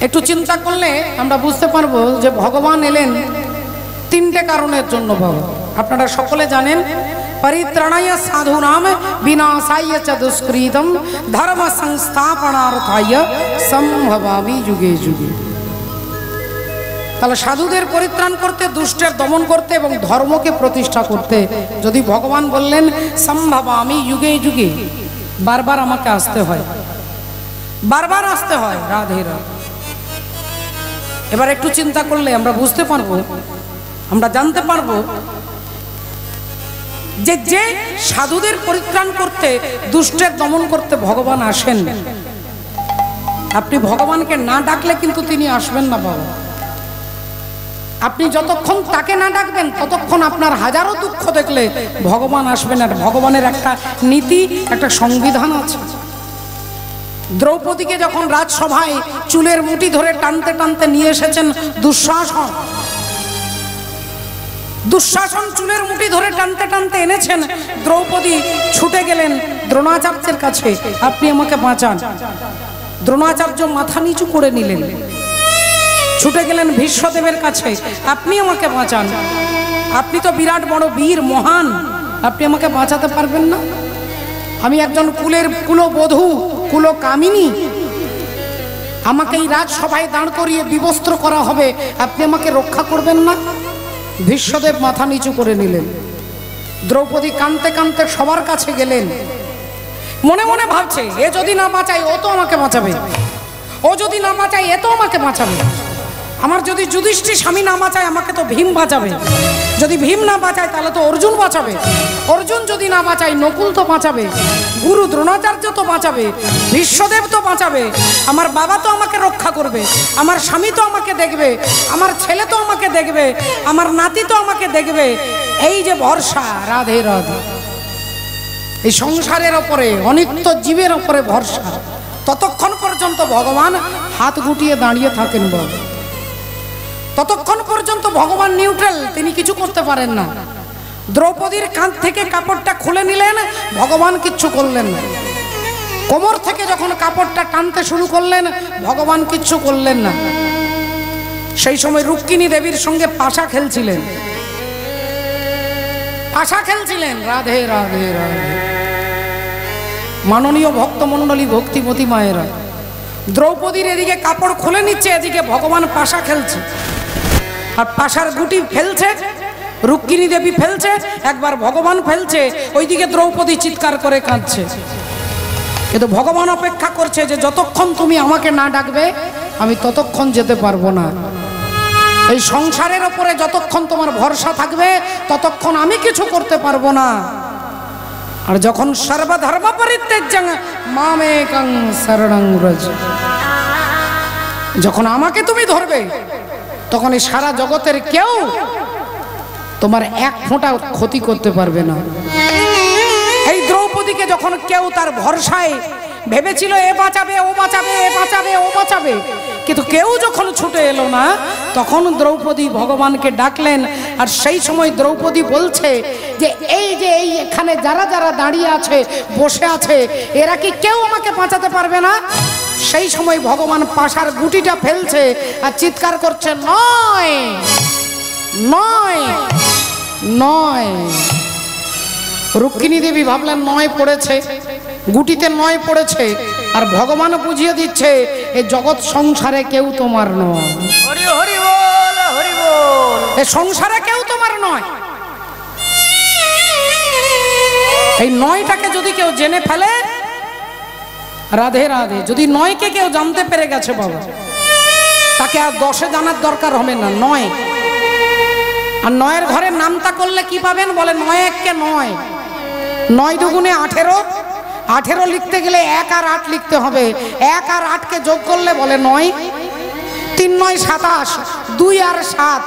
একটু চিন্তা করলে আমরা বুঝতে পারবো যে ভগবান এলেন তিনটে কারণের জন্য। বাবা আপনারা সকলে জানেন, পরিত্রাণায় সাধুনাম বিনাশায় চ দুষ্কৃতম ধর্ম সংস্থাপনার্থায় সম্ভবামি যুগে যুগে। তাহলে সাধুদের পরিত্রাণ করতে, দুষ্টের দমন করতে এবং ধর্মকে প্রতিষ্ঠা করতে যদি ভগবান বললেন সম্ভবামি যুগে যুগে, বারবার আমাকে আসতে হয়, বারবার আসতে হয়। রাধে রাধে। এবার একটু চিন্তা করলে আমরা বুঝতে পারবো, আমরা জানতে পারবো যে যে সাধুদের পরিত্রাণ করতে, দুষ্টের দমন করতে ভগবান আসেন, আপনি ভগবানকে না ডাকলে কিন্তু তিনি আসবেন না। বাবা আপনি যতক্ষণ তাকে না ডাকবেন ততক্ষণ আপনার হাজারো দুঃখ দেখলে ভগবান আসবেন। আর ভগবানের একটা নীতি, একটা সংবিধান আছে। দ্রৌপদীকে যখন রাজসভায় চুলের মুঠি ধরে টানতে টানতে নিয়ে এসেছেন দুঃশাসন, দুঃশাসন চুলের মুঠি ধরে টানতে টানতে এনেছেন, দ্রৌপদী ছুটে গেলেন দ্রোণাচার্যের কাছে, আপনি আমাকে বাঁচান। দ্রোণাচার্য মাথা নিচু করে নিলেন। ছুটে গেলেন ভীষ্মদেবের কাছে, আপনি আমাকে বাঁচান। আপনি তো বিরাট বড় বীর, মহান, আপনি আমাকে বাঁচাতে পারবেন না? আমি একজন কুলবধূ, কুলকামিনী, আমাকে এই রাজসভায় দাঁড় করিয়ে বিবস্ত্র করা হবে, আপনি আমাকে রক্ষা করবেন না? ভীষ্মদেব মাথা নিচু করে নিলেন। দ্রৌপদী কাঁদতে কাঁদতে সবার কাছে গেলেন, মনে মনে ভাবছে এ যদি না বাঁচায় ও তো আমাকে বাঁচাবে, ও যদি না বাঁচায় এ তো আমাকে বাঁচাবে, আমার যদি যুধিষ্ঠির স্বামী না বাঁচায় আমাকে তো ভীম বাঁচাবে, যদি ভীম না বাঁচায় তাহলে তো অর্জুন বাঁচাবে, অর্জুন যদি না বাঁচায় নকুল তো বাঁচাবে, গুরু দ্রোণাচার্য তো বাঁচাবে, ভীষ্মদেব তো বাঁচাবে, আমার বাবা তো আমাকে রক্ষা করবে, আমার স্বামী তো আমাকে দেখবে, আমার ছেলে তো আমাকে দেখবে, আমার নাতি তো আমাকে দেখবে। এই যে ভরসা, রাধে রাধে, এই সংসারের ওপরে, অনিত্য জীবের ওপরে ভরসা, ততক্ষণ পর্যন্ত ভগবান হাত গুটিয়ে দাঁড়িয়ে থাকেন। বল ততক্ষণ পর্যন্ত ভগবান নিউট্রাল, তিনি কিছু করতে পারেন না। দ্রৌপদীর কাঁধ থেকে কাপড়টা খুলে নিলেন, ভগবান কিচ্ছু করলেন না। কোমর থেকে যখন কাপড়টা টানতে শুরু করলেন, ভগবান কিচ্ছু করলেন না। সেই সময় রুক্মিণী দেবীর সঙ্গে পাশা খেলছিলেন, পাশা খেলছিলেন। রাধে রাধে রাধে। মাননীয় ভক্তমণ্ডলী, ভক্তিমতী মায়েরা, দ্রৌপদীর এদিকে কাপড় খুলে নিচ্ছে, এদিকে ভগবান পাশা খেলছে, আর পাশার গুটি ফেলছে, রুক্মিণী দেবী ফেলছে, একবার ভগবান ফেলছে, ওইদিকে দ্রৌপদী চিৎকার করে কাঁদছে। কিন্তু ভগবান অপেক্ষা করছে যে যতক্ষণ তুমি আমাকে না ডাকবে আমি ততক্ষণ যেতে পারবো না। এই সংসারের ওপরে যতক্ষণ তোমার ভরসা থাকবে ততক্ষণ আমি কিছু করতে পারবো না। আর যখন সর্বধর্ম পরিত্যাজ্যং মামেকং শরণং ব্রজ, যখন আমাকে তুমি ধরবে তখন এই সারা জগতের কেউ তোমার এক ফোঁটা ক্ষতি করতে পারবে না। এই দ্রৌপদীকে যখন কেউ তার ভরসায় ভেবেছিল এ বাঁচাবে, ও বাঁচাবে, এ বাঁচাবে, ও বাঁচাবে, কিন্তু কেউ যখন ছুটে এলো না, তখন দ্রৌপদী ভগবানকে ডাকলেন। আর সেই সময় দ্রৌপদী বলছে যে এই যে এই এখানে যারা যারা দাঁড়িয়ে আছে, বসে আছে, এরা কি কেউ আমাকে বাঁচাতে পারবে না? সেই সময় ভগবান পাশার গুটিটা ফেলছে আর চিৎকার করছে, নয় নয় নয়। রুক্মিণী দেবী ভাবলেন নয় পড়েছে, গুটিতে নয় পড়েছে, আর ভগবান বুঝিয়ে দিচ্ছে এই জগৎ সংসারে কেউ তোমার নয়। হরি হরি বল, হরি বল। এই সংসারে কেউ তোমার নয়। এই নয়টাকে যদি কেউ জেনে ফেলে, রাধে রাধে, যদি নয়কে কেউ জানতে পেরে গেছে বাবা, তাকে আর 10-এ জানার দরকার হবে না। নয়, আর নয়ের ঘরে নামতা করলে কি পাবেন বলে, 9 1 9, 9 দুগুণে 18, 18 লিখতে গেলে 1 আর 8 লিখতে হবে, 1 আর 8কে যোগ করলে বলে 9, 3 9 27, 2 আর 7,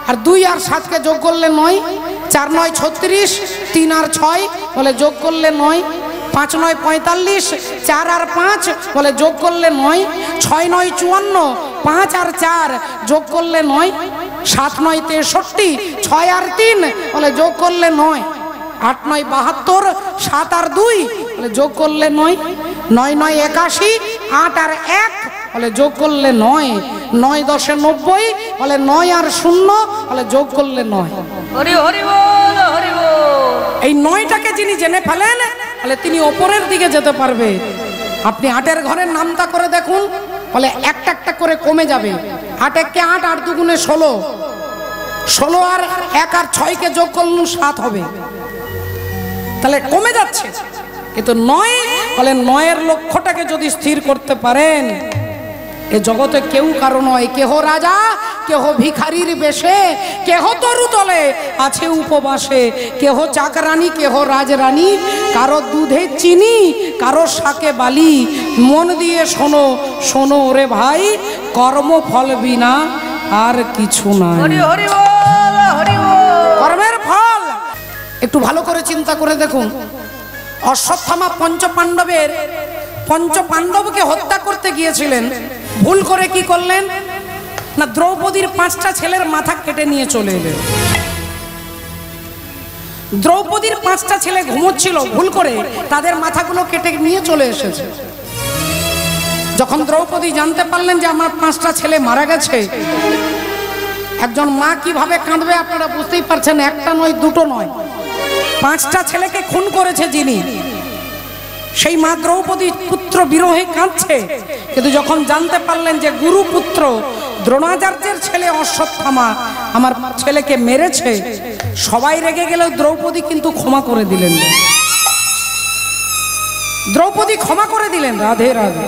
আর 2 আর 7কে যোগ করলে 9, 4 9 36, 3 আর 6 বলে যোগ করলে 9, 5 9 45, 4 আর 5 বলে যোগ করলে 9, 6 9 54, 5 আর 4 যোগ করলে 9, 7 9 63, 6 আর 3 বলে যোগ করলে 9, 8 9 72, 7 আর 2 বলে যোগ করলে 9, 9 9 81, 8 আর 1 বলে যোগ করলে 9, 9 10 90, বলে 9 আর 0, বলে যোগ করলে 9। হরি হরি বল, হরি বল। এই 9টাকে যিনি জেনে ফেলেন, বলে তিনি ওপরের দিকে যেতে পারবে। আপনি 8-এর ঘরের নামটা করে দেখুন, বলে একটা একটা করে কমে যাবে। 8 1 8, 8 2 16, 16 আর 1 আর 6কে যোগ করলে 7 হবে, তাহলে কমে যাচ্ছে। কিন্তু 9, বলে 9-এর লক্ষ্যটাকে যদি স্থির করতে পারেন, এ জগতে কেউ কারো নয়, কেহ রাজা, কেহ ভিখারির বেশে, কেহ তরু তলে আছে উপবাসে, কেহ চাকরানী, কেহ রাজরানী, কারো দুধে চিনি, কারো শাকে বালি। মন দিয়ে শোনো, শোনো ওরে ভাই, কর্মফল বিনা আর কিছু নাই। হরি হরি বল, হরি বল। কর্মের ফল একটু ভালো করে চিন্তা করে দেখুন। অশ্বত্থামা পঞ্চপাণ্ডবকে হত্যা করতে গিয়েছিলেন, ভুল করে কি করলেন না, দ্রৌপদীর 5টা ছেলের মাথা কেটে নিয়ে চলে এলেন। দ্রৌপদীর 5টা ছেলে ঘুমোচ্ছিল, ভুল করে তাদের মাথাগুলো কেটে নিয়ে চলে এসেছে। যখন দ্রৌপদী জানতে পারলেন যে আমার 5টা ছেলে মারা গেছে, একজন মা কিভাবে কাঁদবে আপনারা বুঝতেই পারছেন। একটা নয়, দুটো নয়, 5টা ছেলেকে খুন করেছে যিনি, সেই মা দ্রৌপদী পুত্র বিরহে কাঁদছে। কিন্তু যখন জানতে পারলেন যে গুরুপুত্র দ্রোণাচার্যের ছেলে অশ্বত্থামা আমার ছেলেকে মেরেছে, সবাই রেগে গেলেও দ্রৌপদী কিন্তু ক্ষমা করে দিলেন। দ্রৌপদী ক্ষমা করে দিলেন, রাধে রাধে।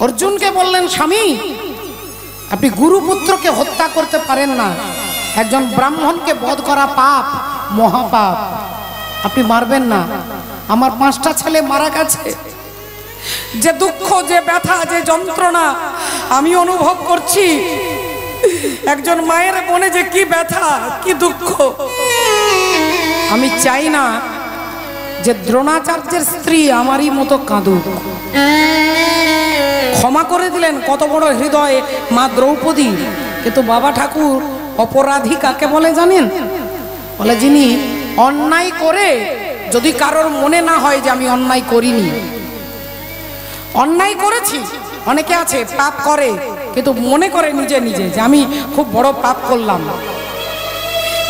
অর্জুনকে বললেন, স্বামী আপনি গুরুপুত্রকে হত্যা করতে পারেন না, একজন ব্রাহ্মণকে বধ করা পাপ, মহাপাপ, আপনি মারবেন না। আমার 5টা ছেলে মারা গেছে, যে দুঃখ, যে ব্যথা, যে যন্ত্রণা আমি অনুভব করছি, একজন মায়ের মনে যে কি ব্যথা, কি দুঃখ, আমি চাই না যে দ্রোণাচার্যের স্ত্রী আমারই মতো কাঁদুক। ক্ষমা করে দিলেন, কত বড় হৃদয় মা দ্রৌপদী। কিন্তু বাবা ঠাকুর অপরাধী কাকে বলে জানেন? বলে যিনি অন্যায় করে যদি কারোর মনে না হয় যে আমি অন্যায় করিনি, অন্যায় করেছি। অনেকে আছে পাপ করে কিন্তু মনে করে নিজে নিজে যে আমি খুব বড় পাপ করলাম।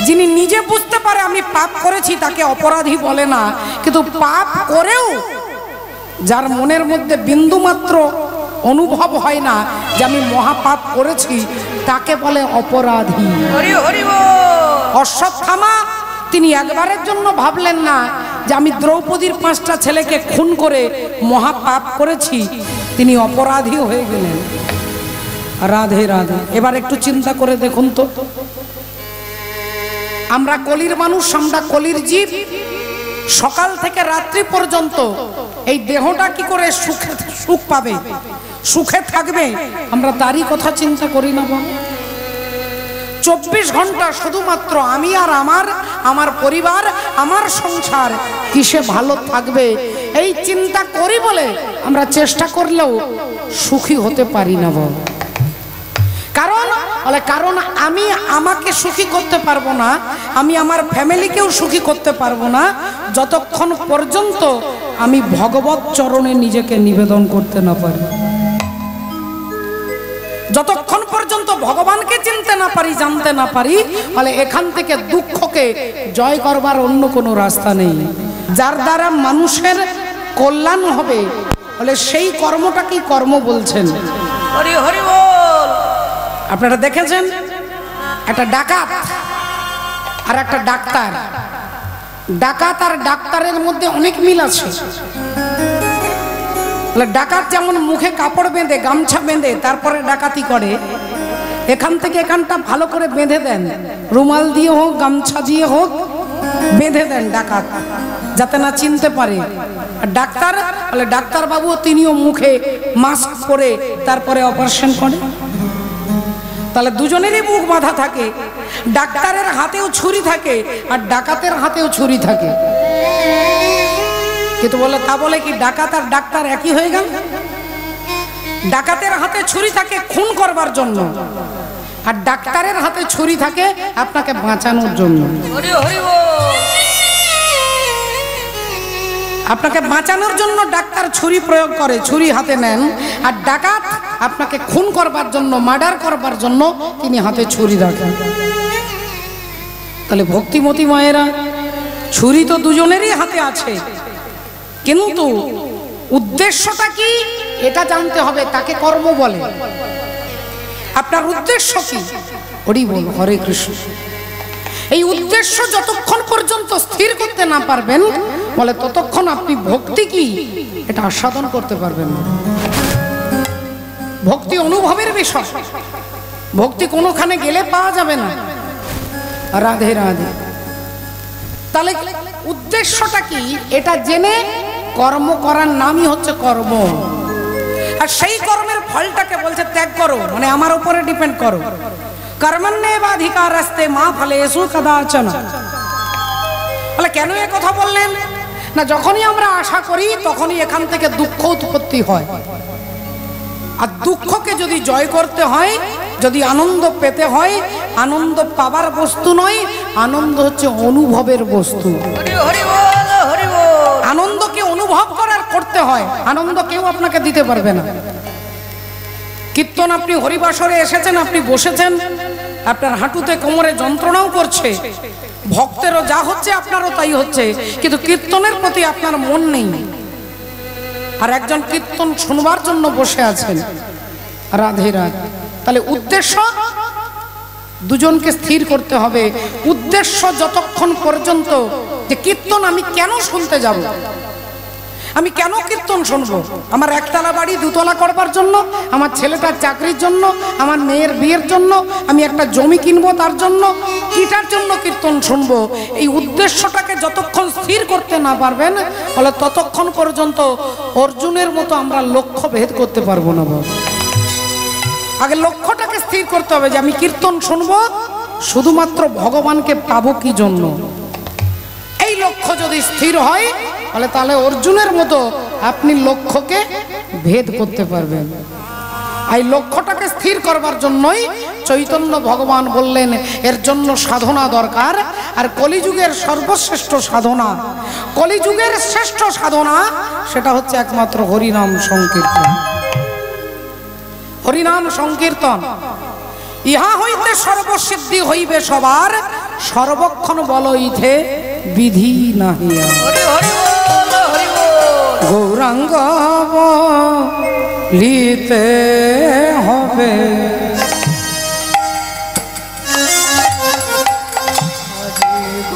যিনি নিজে বুঝতে পারে আমি পাপ করেছি তাকে অপরাধী বলে না, কিন্তু পাপ করেও যার মনের মধ্যে বিন্দু মাত্র অনুভব হয় না যে আমি মহাপাপ করেছি, তাকে বলে অপরাধী। হরি হরি বল। অশ্বত্থামা তিনি একবারের জন্য ভাবলেন না যে আমি দ্রৌপদীর 5টা ছেলেকে খুন করে মহাপাপ করেছি, তিনি অপরাধী হয়ে গেলেন। রাধে রাধে। এবার একটু চিন্তা করে দেখুন তো, আমরা কলির মানুষ, আমরা কলির জীব, সকাল থেকে রাত্রি পর্যন্ত এই দেহটা কি করে সুখ পাবে, সুখে থাকবে, আমরা তারই কথা চিন্তা করি না। 24 ঘন্টা শুধুমাত্র আমি আর আমার পরিবার, আমার সংসার কিসে ভালো থাকবে এই চিন্তা করি বলে আমরা চেষ্টা করলেও সুখী হতে পারি না। বল কারণ আমি আমাকে সুখী করতে পারবো না, আমি আমার ফ্যামিলিকেও সুখী করতে পারবো না যতক্ষণ পর্যন্ত আমি ভগবত চরণে নিজেকে নিবেদন করতে না পারি, যতক্ষণ পর্যন্ত ভগবানকে চিনতে না পারি, জানতে না পারি, ফলে এখান থেকে দুঃখকে জয় করবার অন্য কোনো রাস্তা নেই। যার দ্বারা মানুষের কল্যাণ হবে, ফলে সেই কর্মটাকেই কর্ম বলছেন। হরি হরি বল। আপনারা দেখেছেন একটা ডাকাত আর একটা ডাক্তার, ডাকাত আর ডাক্তারের মধ্যে অনেক মিল আছে। ডাকাত যেমন মুখে কাপড় বেঁধে, গামছা বেঁধে তারপরে ডাকাতি করে, এখান থেকে এখানটা ভালো করে বেঁধে দেন, রুমাল দিয়ে হোক, গামছা দিয়ে হোক বেঁধে দেন ডাকাত, যাতে না চিনতে পারে। আর ডাক্তার, বলে ডাক্তার বাবু তিনিও মুখে মাস্ক পরে তারপরে অপারেশন করে। তাহলে দুজনেরই মুখ বাঁধা থাকে, ডাক্তারের হাতেও ছুরি থাকে আর ডাকাতের হাতেও ছুরি থাকে। কিন্তু তা বলে কি ডাকাত আর ডাক্তার একই হয়ে গেল? ডাকাতের হাতে ছুরি থাকে খুন করবার জন্য, আর ডাক্তারের হাতে ছুরি থাকে আপনাকে বাঁচানোর জন্য। আপনাকে বাঁচানোর জন্য ডাক্তার ছুরি প্রয়োগ করে, ছুরি হাতে নেন, আর ডাকাত আপনাকে খুন করবার জন্য, মার্ডার করবার জন্য তিনি হাতে ছুরি রাখেন। তাহলে ভক্তিমতী মায়েরা, ছুরি তো দুজনেরই হাতে আছে, কিন্তু উদ্দেশ্যটা কি এটা জানতে হবে। তাকে কর্ম বলে। আপনার উদ্দেশ্য কি? হরি বল, হরে কৃষ্ণ। এই উদ্দেশ্য যতক্ষণ পর্যন্ত স্থির করতে না পারবেন, বলে ততক্ষণ আপনি ভক্তি কি এটা আস্বাদন করতে পারবেন না। ভক্তি অনুভবের বিষয়, ভক্তি কোনোখানে গেলে পাওয়া যাবে না। রাধে রাধে। তাহলে উদ্দেশ্যটা কি এটা জেনে কর্ম করার নামই হচ্ছে কর্ম। আর সেই কর্মের ফলটাকে বলছে ত্যাগ করো, মানে আমার উপরে ডিপেন্ড করো। কর্মণ্যেবাধিকারস্তে মা ফলেষু কদাচন। বলে কেন এ কথা বললেন? না, যখনই আমরা আশা করি তখনই এখান থেকে দুঃখ উৎপত্তি হয়। আর দুঃখকে যদি জয় করতে হয়, যদি আনন্দ পেতে হয়, আনন্দ পাবার বস্তু নয়, আনন্দ হচ্ছে অনুভবের বস্তু। আনন্দকে অনুভব করার করতে হয়, আনন্দ কেউ আপনাকে দিতে পারবে না। কীর্তন, আপনি হরিবাসরে এসেছেন, আপনি বসেছেন, আপনার হাঁটুতে কোমরে যন্ত্রণাও করছে, ভক্তেরও যা হচ্ছে আপনারও তাই হচ্ছে, কিন্তু কীর্তনের প্রতি আপনার মন নেই। আর একজন কীর্তন শুনবার জন্য বসে আছেন। রাধে রাধে। তাহলে উদ্দেশ্য দুজনকে স্থির করতে হবে। উদ্দেশ্য যতক্ষণ পর্যন্ত যে কীর্তন আমি কেন শুনতে যাব, আমি কেন কীর্তন শুনবো? আমার একতলা বাড়ি দুতলা করবার জন্য, আমার ছেলেটার চাকরির জন্য, আমার মেয়ের বিয়ের জন্য, আমি একটা জমি কিনবো তার জন্য, কিটার জন্য কীর্তন শুনবো? এই উদ্দেশ্যটাকে যতক্ষণ স্থির করতে না পারবেন, বলে ততক্ষণ পর্যন্ত অর্জুনের মতো আমরা লক্ষ্য ভেদ করতে পারবো না। আগে লক্ষ্যটাকে স্থির করতে হবে যে আমি কীর্তন শুনবো শুধুমাত্র ভগবানকে পাবো কি জন্য। এই লক্ষ্য যদি স্থির হয়, তাহলে অর্জুনের মতো আপনি লক্ষ্যকে ভেদ করতে পারবেন। এই লক্ষ্যটাকে স্থির করবার জন্যই চৈতন্য ভগবান বললেন এর জন্য সাধনা দরকার। আর কলিযুগের সর্বশ্রেষ্ঠ সাধনা, কলিযুগের শ্রেষ্ঠ সাধনা, সেটা হচ্ছে একমাত্র হরিনাম সংকীর্তন। হরিনাম সংকীর্তন, ইহা হইতে সর্বসিদ্ধি হইবে সবার, সর্বক্ষণ বল ইথে বিধি নাহিয়া। গৌরাঙ্গ লিতে হবে,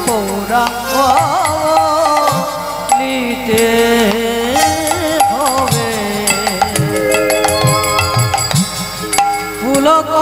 গৌরাঙ্গ লিতে হবে, পুলক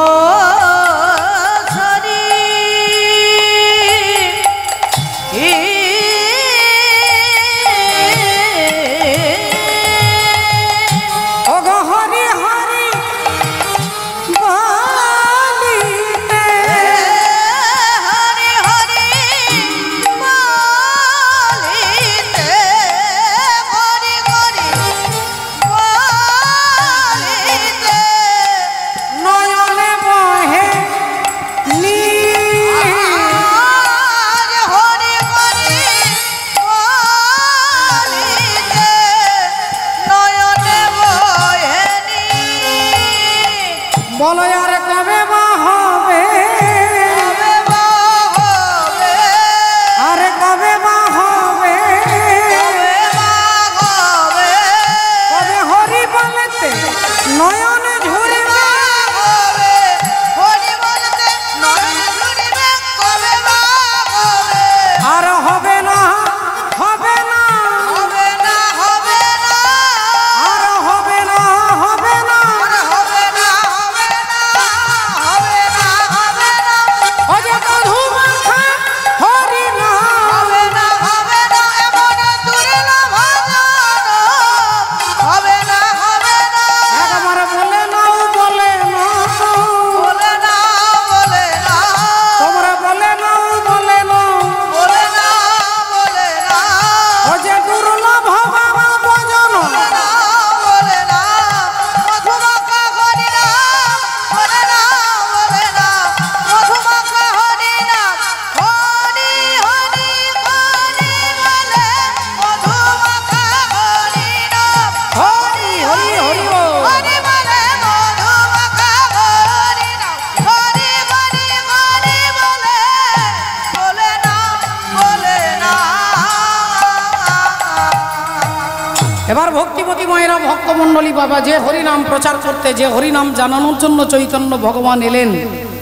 ভক্তিমতী মায়েরা, ভক্তমণ্ডলী বাবা, যে হরিনাম প্রচার করতে, যে হরিনাম জানানোর জন্য চৈতন্য ভগবান এলেন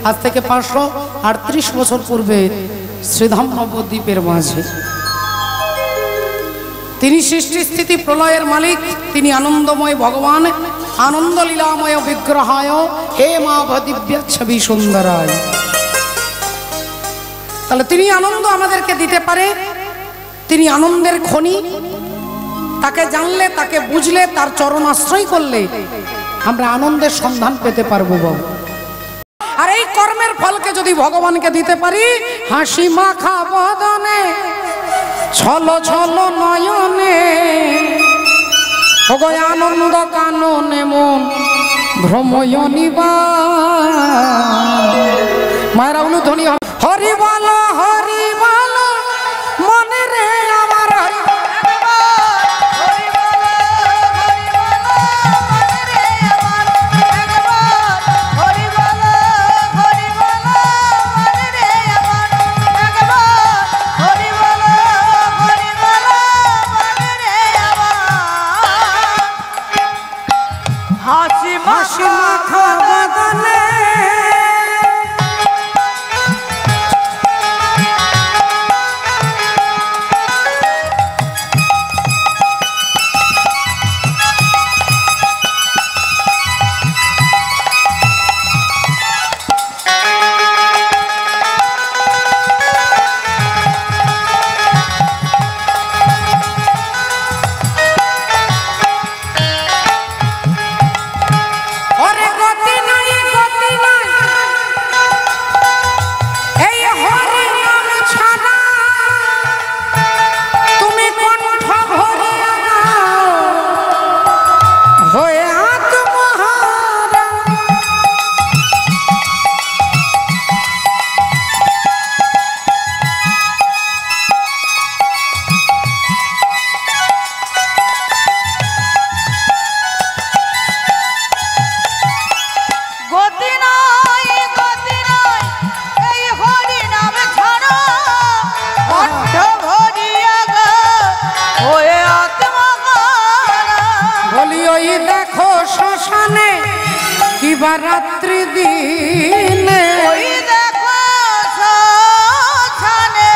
আজ থেকে 538 বছর পূর্বে শ্রীধাম নবদ্বীপের মাঝে। তিনি সৃষ্টি স্থিতি প্রলয়ের মালিক, তিনি আনন্দময় ভগবান, আনন্দ লীলাময় বিগ্রহায় হে মা দিব্য ছবি সুন্দরায়। তাহলে তিনি আনন্দ আমাদেরকে দিতে পারে, তিনি আনন্দের খনি। তাকে জানলে, তাকে বুঝলে, তার চরণ আশ্রয় করলে আমরা আনন্দের সন্ধান পেতে পারবো বাবু। আর এই কর্মের ফলকে যদি ভগবানকে দিতে পারি, হাসি মাখা বদনে ছল ছল নয়নে, ওগো আনন্দ কাননে মন ভ্রময় নিবা। মায়েরা অনুধ্বনি হরি বল, হরি বল মনে রে আমার, হাসি মাখা বদনে রাত্রি দিনে, ওই দেখো শ্মশানে,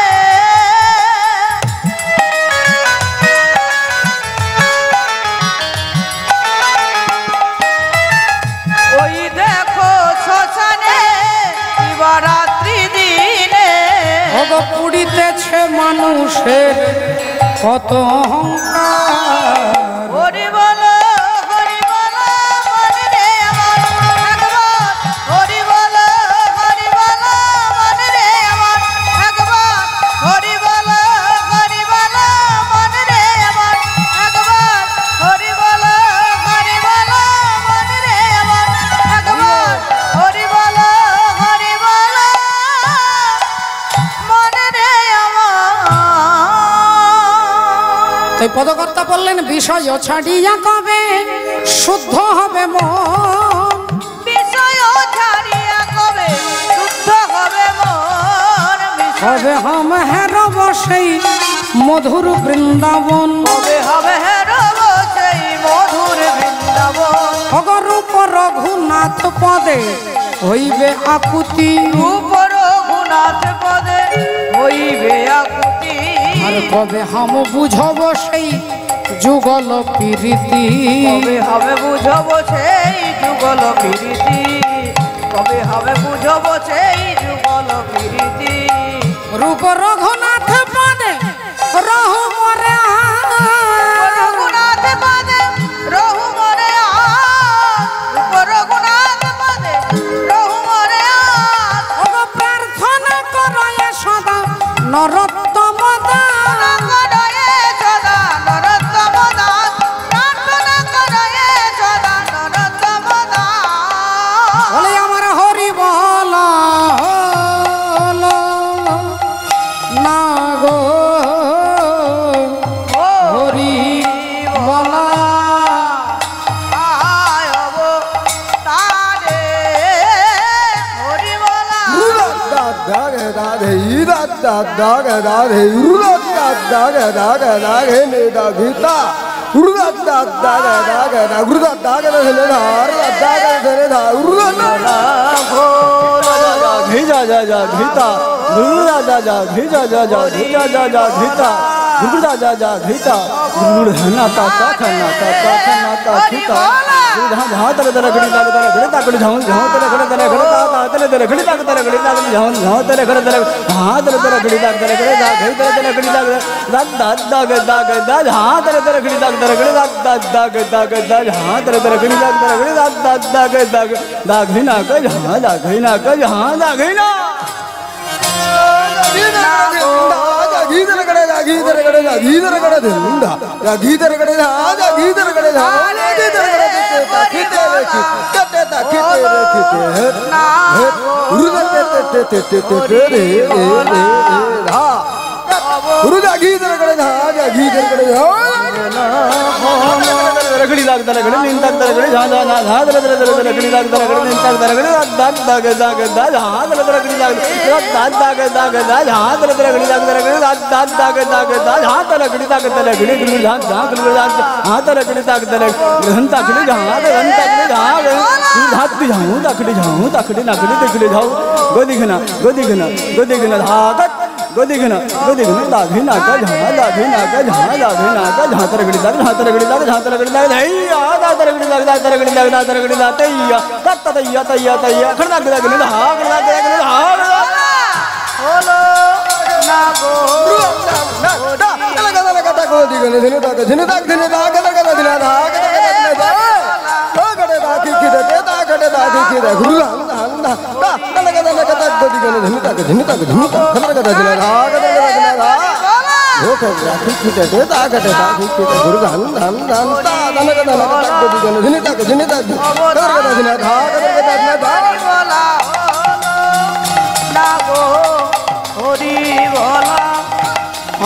ওই দেখো শ্মশানে রাত্রি দিনে, ওগো পুড়িতেছে মানুষের কত অহংকার। হরি বল, পদকর্তা বললেন বিষয় ছাড়িয়া কবে শুদ্ধ হবে মন, বিষয় ছাড়িয়া কবে শুদ্ধ হবে মন, হবে হম হেরব সেই মধুর বৃন্দাবন, হবে হবে হেরব সেই মধুর বৃন্দাবন। অগরূপ রঘুনাথ পদে হইবে আকুতি, রূপ রঘুনাথ পদে হইবে আকুতি। আর কবে হাম বুঝব সেই যুগল প্রীতি, কবে হবে বুঝব সেই যুগল প্রীতি, কবে হবে বুঝব সেই যুগল প্রীতি। রূপ রঘুনাথ পদে রহু মরে, রঘুনাথ পদে রহু মরে, রূপ রঘুনাথ পদে রহু মরে। ওগো প্রার্থনা করয়ে সদা নরোত্তম দাস,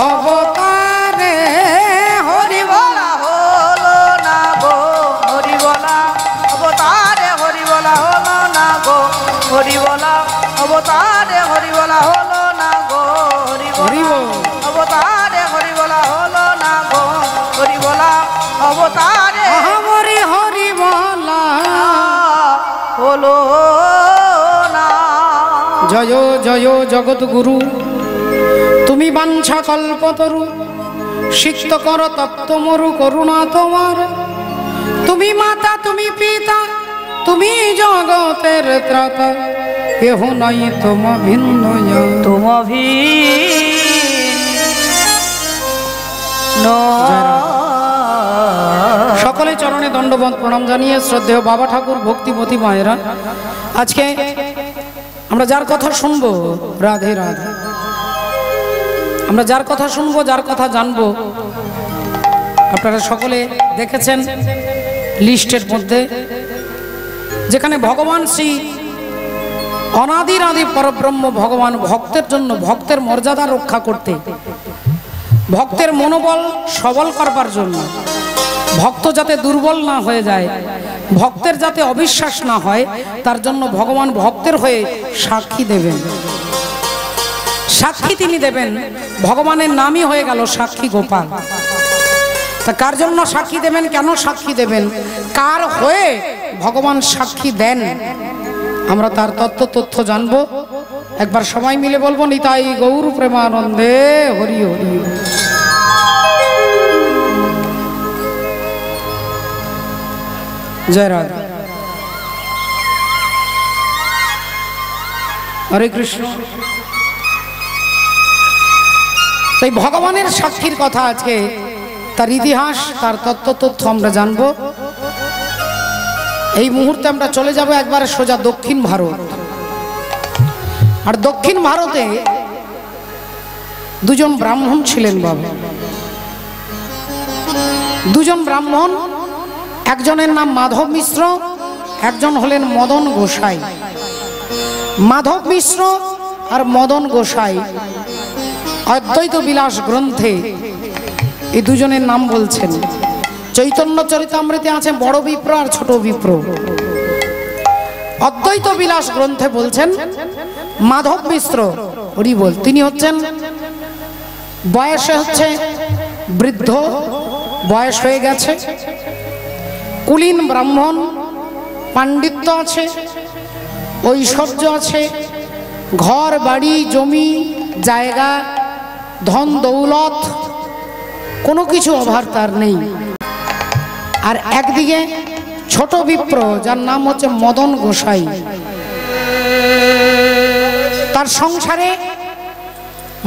অবতারে হরি বলা হলো না গো হরি বলা অবতারে হরি বলা হলো না গো হরি বলা অবতারে হরি বলা হলো না গো হরি বলা অবতারে হরি বলা হলো না গো হরি বলা অবতারে হরি হরি বলা হলো না। জয় জয় জগৎ গুরু, তুমি বাঞ্ছা কল্পতরু, সিক্ত কর তপ্ত মরু করুণা তোমার। তুমি মাতা, তুমি পিতা, তুমি জগতের ত্রাতা, কেহ নাই তোম ভিন্ন তুম সকলে চরণে দণ্ডবত প্রণাম জানিয়ে শ্রদ্ধেয় বাবা ঠাকুর, ভক্তিমতী মায়েরা, আজকে আমরা যার কথা শুনবো, রাধে রাধে, আমরা যার কথা শুনবো, যার কথা জানবো, আপনারা সকলে দেখেছেন লিস্টের মধ্যে, যেখানে ভগবান শ্রী অনাদির আদি পরব্রহ্ম ভগবান ভক্তের জন্য, ভক্তের মর্যাদা রক্ষা করতে, ভক্তের মনোবল সবল করবার জন্য, ভক্ত যাতে দুর্বল না হয়ে যায়, ভক্তের যাতে অবিশ্বাস না হয়, তার জন্য ভগবান ভক্তের হয়ে সাক্ষী দেবেন। সাক্ষী তিনি দেবেন, ভগবানের নামই হয়ে গেল সাক্ষী গোপাল। তা কার জন্য সাক্ষী দেবেন, কেন সাক্ষী দেবেন, কার হয়ে ভগবান সাক্ষী দেন, আমরা তার তথ্য জানবো। একবার সবাই মিলে বলবো, নিতাই গৌর প্রেমানন্দে হরি হরি। জয় রাধা, হরে কৃষ্ণ। তাই ভগবানের সাক্ষীর কথা আজকে, তার ইতিহাস, তার তথ্য আমরা জানবো। এই মুহূর্তে আমরা চলে যাব একবারে সোজা দক্ষিণ ভারত। আর দক্ষিণ ভারতে দুজন ব্রাহ্মণ ছিলেন বাবা, দুজন ব্রাহ্মণ, একজনের নাম মাধব মিশ্র, একজন হলেন মদন গোসাই। মাধব মিশ্র আর মদন গোসাই অদ্বৈত বিলাস গ্রন্থে এই দুজনের নাম বলছেন। চৈতন্য চরিতামৃতে আছে বড় বিপ্র আর ছোট বিপ্র। অদ্বৈত বিলাস গ্রন্থে বলছেন মাধব মিশ্র হরি বল, তিনি হচ্ছেন বয়সে হচ্ছে বৃদ্ধ, বয়স হয়ে গেছে, কুলীন ব্রাহ্মণ, পাণ্ডিত্য আছে, ঐশ্বর্য আছে, ঘর বাড়ি জমি জায়গা ধন দৌলত কোনো কিছু অভাব তার নেই। আর একদিকে ছোট বিপ্র যার নাম হচ্ছে মদন গোসাই, তার সংসারে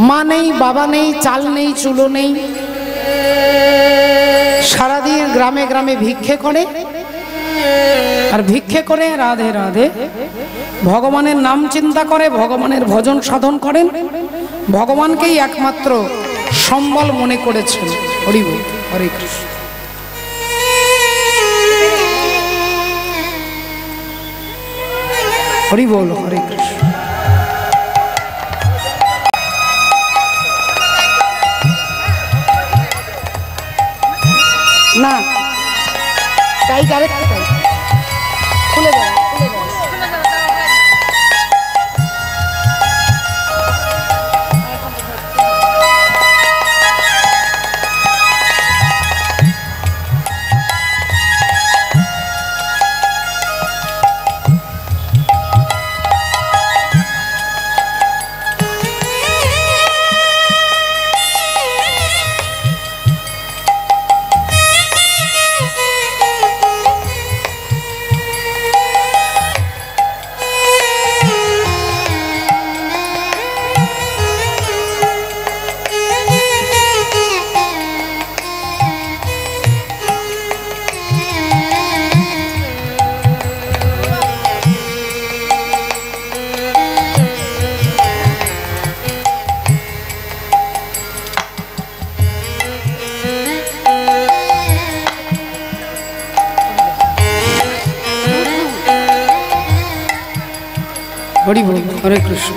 মা নেই, বাবা নেই, চাল নেই, চুলো নেই, সারাদিন গ্রামে গ্রামে ভিক্ষে করে। আর ভিক্ষে করে রাধে রাধে ভগবানের নাম চিন্তা করে, ভগবানের ভজন সাধন করেন, ভগবানকেই একমাত্র সম্বল মনে করেছেন। হরি বল, হরে কৃষ্ণ। হরি বল, হরে কৃষ্ণ। না তাই আরেকটু তাই খুলে দাও, খুলে দাও। হরি বল, হরে কৃষ্ণ।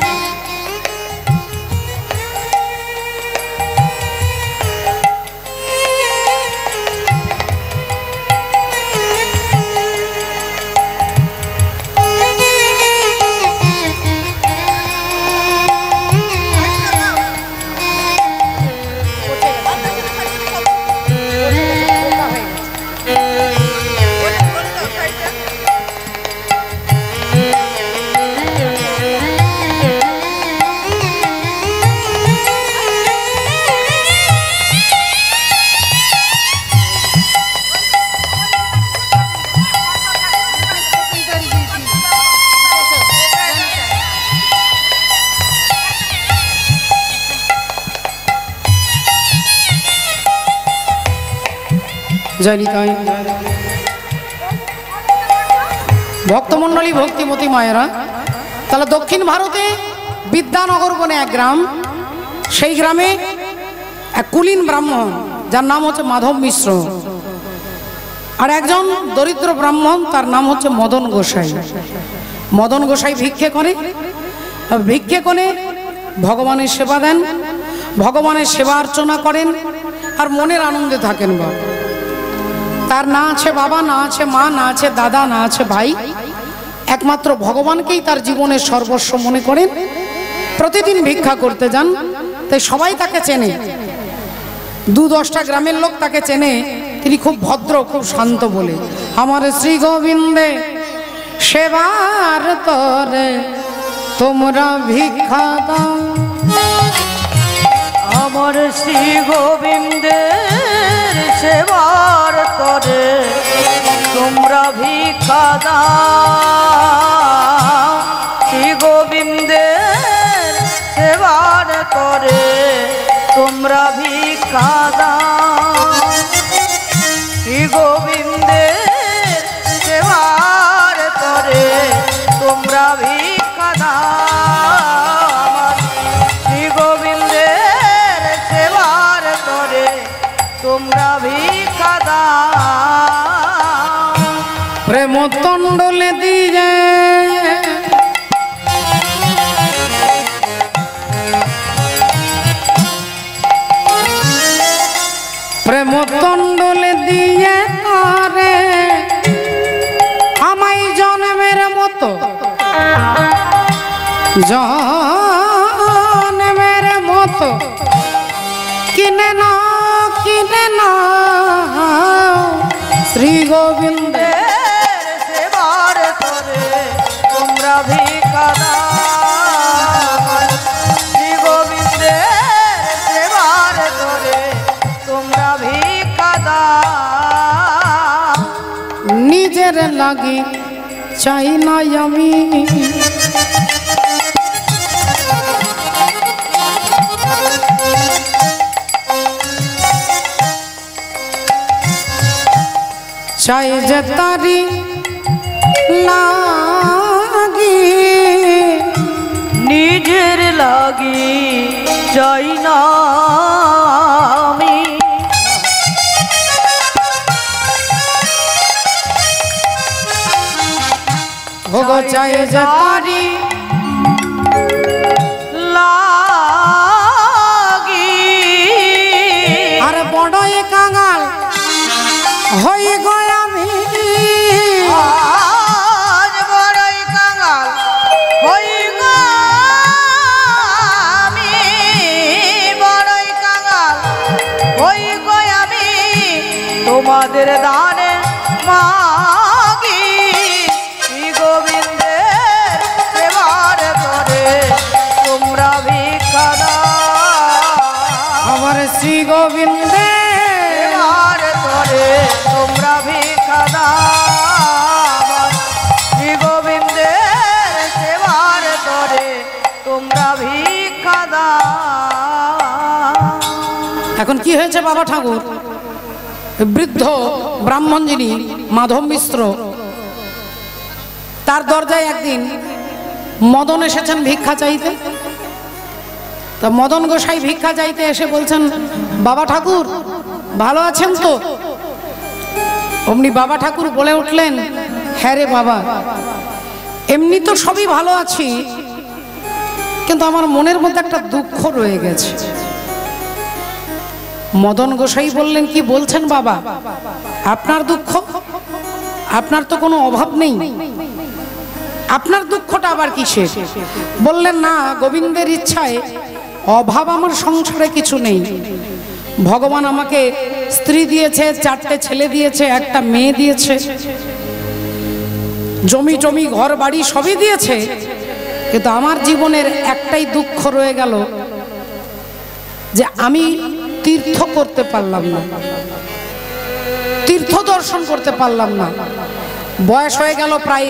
জয়নিতাই ভক্তমণ্ডলী, ভক্তিমতী মায়েরা, তাহলে দক্ষিণ ভারতে বিদ্যানগর বনে এক গ্রাম, সেই গ্রামে এক কুলীন ব্রাহ্মণ যার নাম হচ্ছে মাধব মিশ্র, আর একজন দরিদ্র ব্রাহ্মণ তার নাম হচ্ছে মদন গোসাই। মদন গোসাই ভিক্ষে করে, ভিক্ষে করে ভগবানের সেবা দেন, ভগবানের সেবা অর্চনা করেন, আর মনের আনন্দে থাকেন। বাবা তার না আছে বাবা, না আছে মা, না আছে দাদা, না আছে ভাই, একমাত্র ভগবানকেই তার জীবনের সর্বস্ব মনে করেন। প্রতিদিন ভিক্ষা করতে যান, তাই সবাই তাকে চেনে, 2-10টা গ্রামের লোক তাকে চেনে, তিনি খুব ভদ্র, খুব শান্ত বলে। আমার শ্রী গোবিন্দে সেবার তরে তোমরা ভিক্ষা দাও, আমার শ্রী গোবিন্দের সেবার তরে তোমরা ভিক্ষা দাও, শ্রী গোবিন্দের সেবার তরে তোমরা ভিক্ষা দাও, শ্রী গোবিন্দের সেবার তরে তোমরা ভিক্ষা দাও, আমার শ্রী গোবিন্দের সেবার তরে তোমরা ভিক্ষা দাও। প্রেম তণ্ডলে দিয়ে প্রেম তণ্ডলে দিয়ে করে আমায় জন্মের মতো, জন্মের মতো কিনে না, কিনে না শ্রী গোবিন্দে সেবার তরে তোমরা ভিক্ষা দাও। শ্রী গোবিন্দে সেবার তরে তোমরা ভিক্ষা দাও। নিজের লাগি চাই না আমি, চাই যে তারি লাগি, নিজের লাগি চাই না আমি। ভোগ চাই যে তারি লাগি। আর বড়ই কাঙাল হই গো আমি, আজ বড়ই কাঙাল হই গো আমি, বড়ই কাঙাল হই গো আমি, তোমাদের দানে মাগি। শ্রী গোবিন্দের সেবার তরে তোমরা ভিক্ষা দাও। আমার শ্রী গোবিন্দে সেবার তরে তোমরা ভিক্ষা দাও। শ্রী গোবিন্দের সেবার তরে তোমরা ভিক্ষা দাও। এখন কি হয়েছে বাবা ঠাকুর? বৃদ্ধ ব্রাহ্মণ যিনি মাধব মিশ্র, তার দরজায় একদিন মদন এসেছেন ভিক্ষা চাইতে। তা মদন গোসাই ভিক্ষা চাইতে এসে বলছেন, বাবা ঠাকুর ভালো আছেন তো? অমনি বাবা ঠাকুর বলে উঠলেন, হ্যাঁ রে বাবা, এমনি তো সবই ভালো আছি, কিন্তু আমার মনের মধ্যে একটা দুঃখ রয়ে গেছে। মদন গোসাই বললেন, কি বলছেন বাবা? আপনার দুঃখ? আপনার তো কোনো অভাব নেই, আপনার দুঃখটা আবার কিসের? বললেন, না, গোবিন্দের ইচ্ছায় অভাব আমার সংসারে কিছু নেই। ভগবান আমাকে স্ত্রী দিয়েছে, 4টে ছেলে দিয়েছে, একটা মেয়ে দিয়েছে, জমি টমি ঘর বাড়ি সবই দিয়েছে, কিন্তু আমার জীবনের একটাই দুঃখ রয়ে গেল যে আমি তীর্থ করতে পারলাম না, তীর্থ দর্শন করতে পারলাম না। বয়স হয়ে গেল প্রায়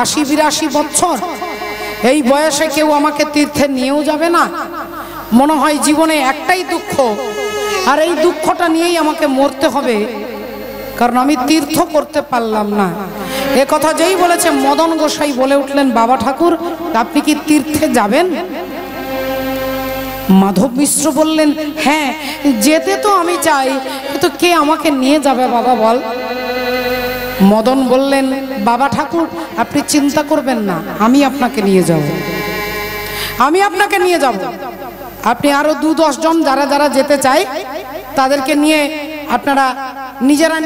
80-82 বছর। এই বয়সে কেউ আমাকে তীর্থে নিয়েও যাবে না। মনে হয় জীবনে একটাই দুঃখ, আর এই দুঃখটা নিয়েই আমাকে মরতে হবে, কারণ আমি তীর্থ করতে পারলাম না। এ কথা যেই বলেছে, মদন গোসাই বলে উঠলেন, বাবা ঠাকুর আপনি কি তীর্থে যাবেন? মাধব মিশ্র বললেন, হ্যাঁ যেতে তো আমি চাই, কিন্তু কে আমাকে নিয়ে যাবে বাবা বল? মদন বললেন, বাবা ঠাকুর আপনি চিন্তা করবেন না, আমি আপনাকে নিয়ে যাব, আমি আপনাকে নিয়ে যাব। আপনি আরো 2-10 জন যারা যারা যেতে চায় তাদেরকে নিয়ে আপনারা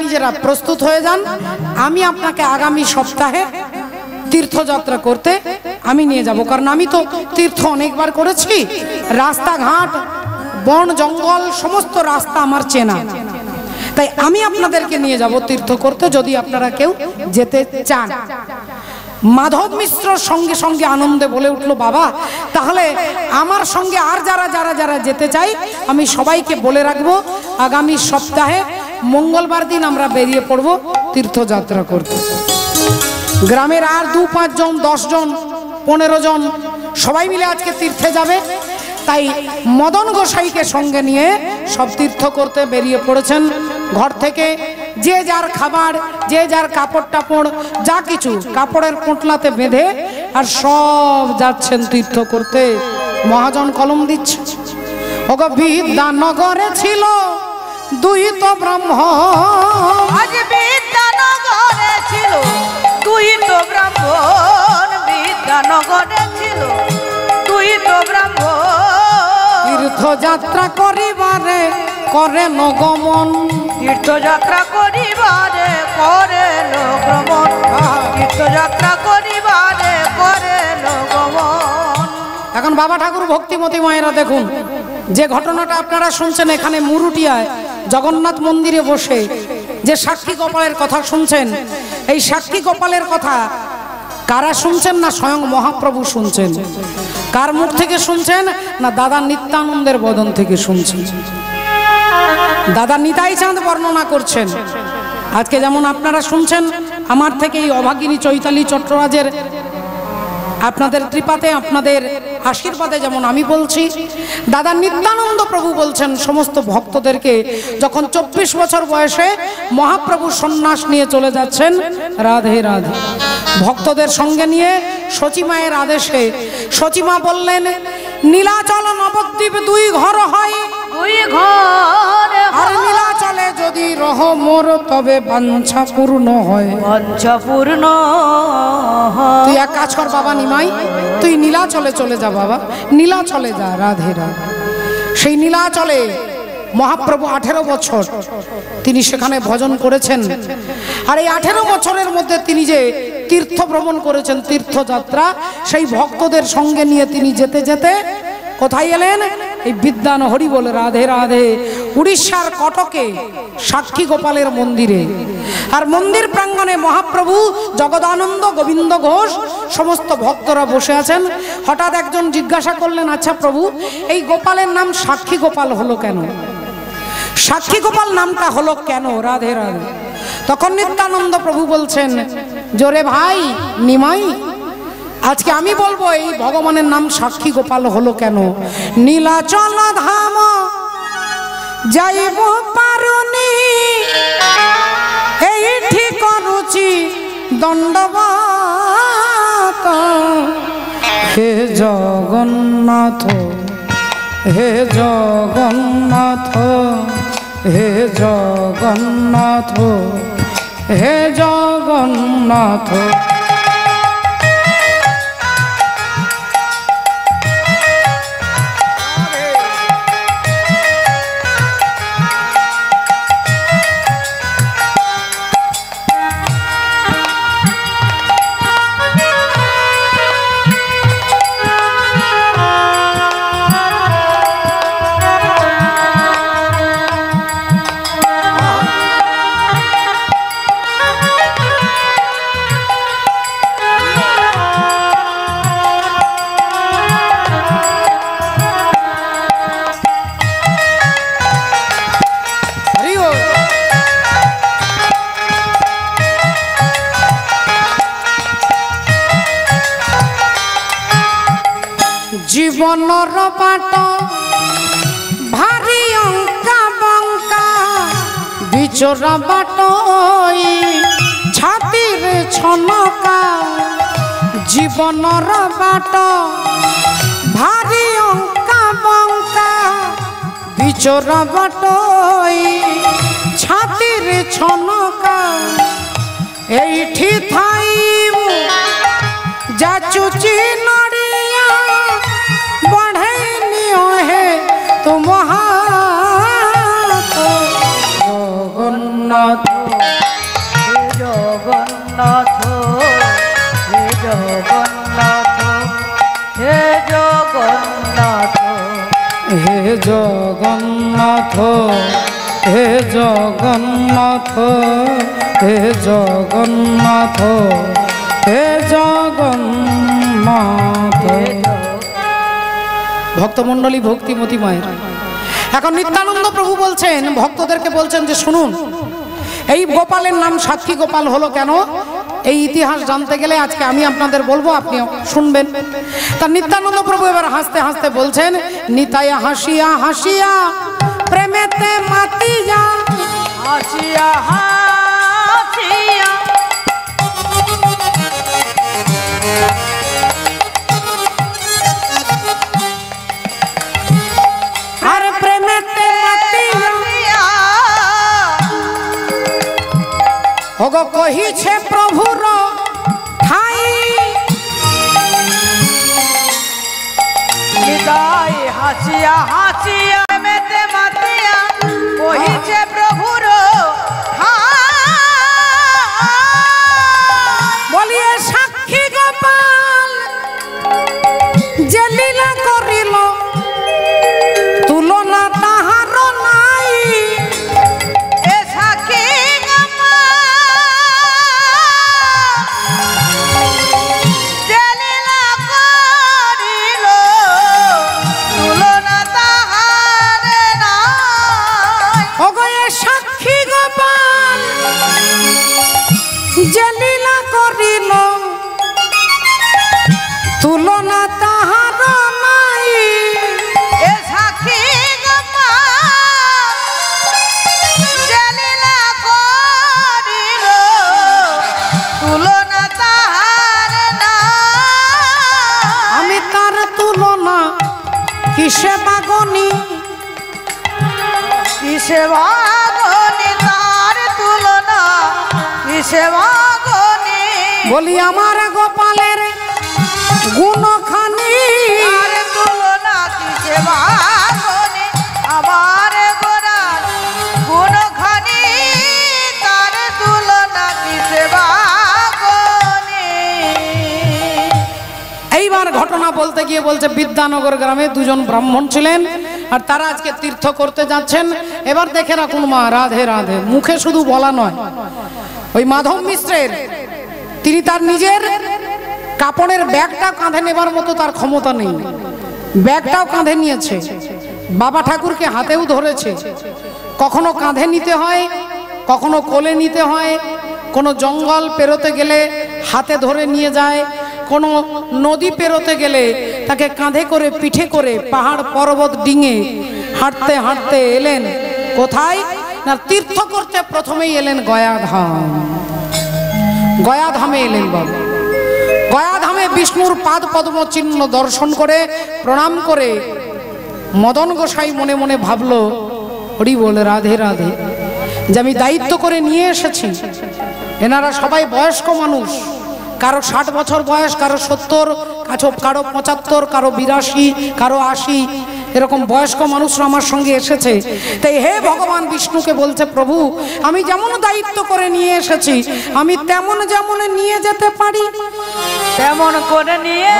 নিজেরা প্রস্তুত হয়ে যান। আমি আপনাকে আগামী সপ্তাহে তীর্থযাত্রা করতে আমি নিয়ে যাব, কারণ আমি তো তীর্থ অনেকবার করেছি। রাস্তাঘাট, বন জঙ্গল সমস্ত রাস্তা আমার চেনা, তাই আমি আপনাদেরকে নিয়ে যাব তীর্থ করতে, যদি আপনারা কেউ যেতে চান। মাধব মিশ্র সঙ্গে সঙ্গে আনন্দে বলে উঠলো, বাবা তাহলে আমার সঙ্গে আর যারা যারা যারা যেতে চাই আমি সবাইকে বলে রাখবো, আগামী সপ্তাহে মঙ্গলবার দিন আমরা বেরিয়ে পড়ব তীর্থযাত্রা করতে। গ্রামের আর 2-5 জন, 10 জন, 15 জন সবাই মিলে আজকে তীর্থে যাবে। তাই মদন গোসাইকে সঙ্গে নিয়ে সব তীর্থ করতে বেরিয়ে পড়েছেন। ঘর থেকে যে যার খাবার, যে যার কাপড় টাপড়, যা কিছু কাপড়ের পোঁটলাতে বেঁধে আর সব যাচ্ছেন তীর্থ করতে। মহাজন কলম দিচ্ছে, ওগো বিদ্যানগরে ছিল 2 তো ব্রাহ্মণ, আজ বিদ্যানগরে ছিল 2 তো ব্রাহ্মণ, বিদ্যানগরে ছিল 2 তো ব্রাহ্মণ। তীর্থযাত্রা করিবারে করে নগমন, তীর্থযাত্রা করিবারে করে নগমন, তীর্থযাত্রা করিবারে করে নগমন। এখন বাবা ঠাকুর ভক্তিমতী মায়েরা দেখুন, যে ঘটনাটা আপনারা শুনছেন এখানে মুরুটিয়ায় জগন্নাথ মন্দিরে বসে যে সাক্ষী গোপালের কথা শুনছেন, এই সাক্ষী গোপালের কথা কারা শুনছেন? না স্বয়ং মহাপ্রভু শুনছেন। কার মুখ থেকে শুনছেন? না দাদা নিত্যানন্দের বদন থেকে শুনছেন। দাদা নিতাই চাঁদ বর্ণনা করছেন। আজকে যেমন আপনারা শুনছেন আমার থেকে এই অভাগিনী চৈতালি চট্টরাজের আপনাদের কৃপাতে, আপনাদের আশীর্বাদে যেমন আমি বলছি, দাদা নিত্যানন্দ প্রভু বলছেন সমস্ত ভক্তদেরকে যখন 24 বছর বয়সে মহাপ্রভু সন্ন্যাস নিয়ে চলে যাচ্ছেন, রাধে রাধে, ভক্তদের সঙ্গে নিয়ে সচিমায়ের আদেশে সচিমা বললেন, নীলাচল নবদ্বীপ 2 ঘর হয়, 2 ঘর আর নীলাচলে যদি রহ মোর তবে বাঞ্ছা পূর্ণ হয়। বাঞ্ছা পূর্ণ। তুই এক কাজ কর বাবা নিমাই, তুই নীলাচলে চলে যা বাবা, নীলাচলে যা, রাধে রাধে। সেই নীলাচলে মহাপ্রভু 18 বছর তিনি সেখানে ভজন করেছেন। আর এই 18 বছরের মধ্যে তিনি যে তীর্থ ভ্রমণ করেছেন, তীর্থযাত্রা, সেই ভক্তদের সঙ্গে নিয়ে তিনি যেতে যেতে কোথায় এলেন? এই বিদ্যান হরি বলে, রাধে রাধে, উড়িষ্যার কটকে সাক্ষী গোপালের মন্দিরে। আর মন্দির প্রাঙ্গণে মহাপ্রভু, জগদানন্দ, গোবিন্দ ঘোষ সমস্ত ভক্তরা বসে আছেন। হঠাৎ একজন জিজ্ঞাসা করলেন, আচ্ছা প্রভু, এই গোপালের নাম সাক্ষী গোপাল হলো কেন? সাক্ষী গোপাল নামটা হলো কেন? রাধে রাধে। তখন নিত্যানন্দ প্রভু বলছেন, জোরে ভাই নিমাই, আজকে আমি বলবো এই ভগবানের নাম সাক্ষী গোপাল হলো কেন। নীলাচল ধাম যাইব পারুনি, এইটি করুচি দণ্ডবত। হে জগন্নাথ, হে জগন্নাথ, হে জগন্নাথ, হে জগন্নাথ। জীবনর বাট ভারি অঙ্কা বঙ্কা, বিচরা বাট ছাতির ছনকা। জীবনর বাট ভারি অঙ্কা বঙ্কা, বিচরা বাট ছাতির ছনকা। এইটি থাইব যাচুচি নড়িয়া, बढ़े नियो है तुम हाथ। जगन्नाथ, हे जगन्नाथ, हे जगन्नाथ, हे जगन्नाथ, हे जगन्नाथ, हे जगन्नाथ, हे जगन्नाथ, हे जगन्नाथ। ভক্তমণ্ডলী, ভক্তিমতী মায়ের, এখন নিত্যানন্দ প্রভু বলছেন, ভক্তদেরকে বলছেন যে শুনুন, এই গোপালের নাম সাক্ষী গোপাল হলো কেন, এই ইতিহাস জানতে গেলে আজকে আমি আপনাদের বলবো, আপনি শুনবেন। তা নিত্যানন্দ প্রভু এবার হাসতে হাসতে বলছেন, নিতাই হাসিয়া হাসিয়া প্রেমেতে মাতি যা, হাসিয়া হাসিয়া আর প্রেমেতে মাতি যা। ওগো কহিছে প্রভুর ঠাই, নিতাই হাসিয়া হাসিয়া মেতে মাতিয়া, কহিছে প্রভুর বলিয়ে সাক্ষী গোপাল যে লীলা করিল, তুলনা তাহার নাই। এ সাক্ষী তুলনা তাহার নাই এ সাক্ষী গম্মা জালিলা করিল তুলনা তাহার না আমি তার তুলনা কিসে বাগনি কিসে বাগনি তার তুলনা কিসে বাগনি বলি আমার গোপালের গুণখানি তার তুলনা কিসে বাগনি আমার গোরার গুণখানি তার তুলনা কিসে বাগনি এইবার ঘটনা বলতে গিয়ে বলছে বিদ্যানগর গ্রামে দুজন ব্রাহ্মণ ছিলেন আর তারা আজকে তীর্থ করতে যাচ্ছেন। এবার দেখে রাখুন মা, রাধে রাধে মুখে শুধু বলা নয়, ওই মাধব মিশ্রের তিনি তার নিজের কাপড়ের ব্যাগটা কাঁধে নেবার মতো তার ক্ষমতা নেই, ব্যাগটাও কাঁধে নিয়েছে, বাবা ঠাকুরকে হাতেও ধরেছে, কখনো কাঁধে নিতে হয় কখনো কোলে নিতে হয়, কোনো জঙ্গল পেরোতে গেলে হাতে ধরে নিয়ে যায়, কোনো নদী পেরোতে গেলে তাকে কাঁধে করে পিঠে করে পাহাড় পর্বত ডিঙে হাঁটতে হাঁটতে এলেন কোথায় না তীর্থ করতে। প্রথমেই এলেন গয়াধাম, গয়াধামে এলেন বাবা। গয়াধামে বিষ্ণুর পাদ পদ্ম চিহ্ন দর্শন করে প্রণাম করে মদন গোসাই মনে মনে ভাবলো, হরি বল রাধে রাধে, যে আমি দায়িত্ব করে নিয়ে এসেছি। এনারা সবাই বয়স্ক মানুষ, কারো 60 বছর বয়স, কারো 70, কারো 75, কারো 82, কারো 80, এরকম বয়স্ক মানুষরা আমার সঙ্গে এসেছে। তাই হে ভগবান বিষ্ণুকে বলছে, প্রভু আমি যেমন দায়িত্ব করে নিয়ে এসেছি আমি তেমন যেমন নিয়ে যেতে পারি তেমন করে নিয়ে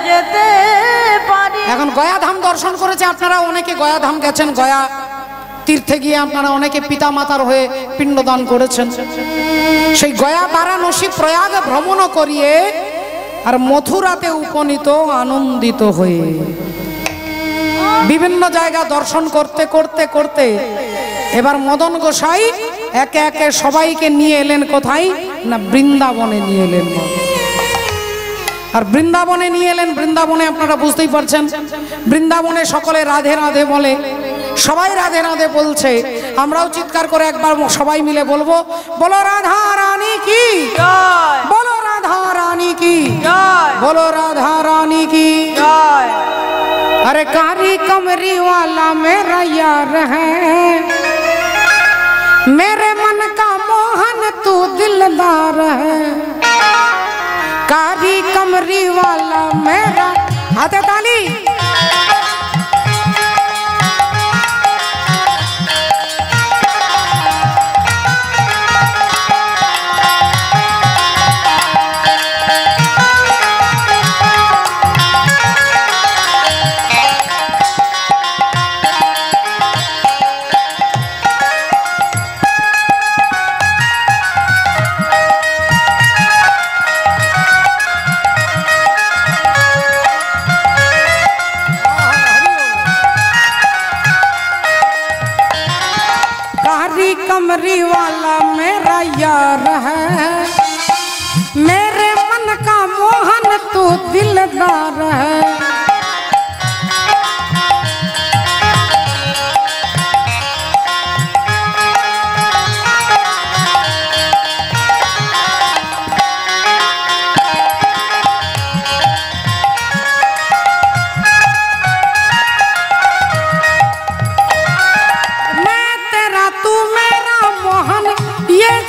যেতে পারি। এখন গয়াধাম দর্শন করেছে, আপনারা অনেকে গয়াধাম গেছেন, গয়া তীর্থে গিয়ে আপনারা অনেকে পিতা মাতার হয়ে পিণ্ডদান করেছেন। সেই গয়া বারাণসী প্রয়াগ ভ্রমণ করিয়ে আর মথুরাতে উপনীত আনন্দিত হয়ে বিভিন্ন জায়গা দর্শন করতে করতে করতে এবার মদন গোসাই একে একে সবাইকে নিয়ে এলেন কোথায় না বৃন্দাবনে নিয়ে এলেন। আর বৃন্দাবনে নিয়ে এলেন, বৃন্দাবনে আপনারা বুঝতেই পারছেন, বৃন্দাবনে সকলে রাধে রাধে বলে, সবাই রাধে রাধে বলছে। আমরাও চিৎকার করে একবার সবাই মিলে বলবো, বলো রাধা রানী কি জয়, বলো রাধা রানী কি জয়, বলো রাধা রানী কি জয়। अरे कारी कमरी वाला मेरा यार है, मेरे मन का मोहन तू दिलदार है, कारी कमरी वाला मेरा, हाथे ताली। कमरी वाला मेरा यार है, मेरे मन का मोहन तू दिलदार है,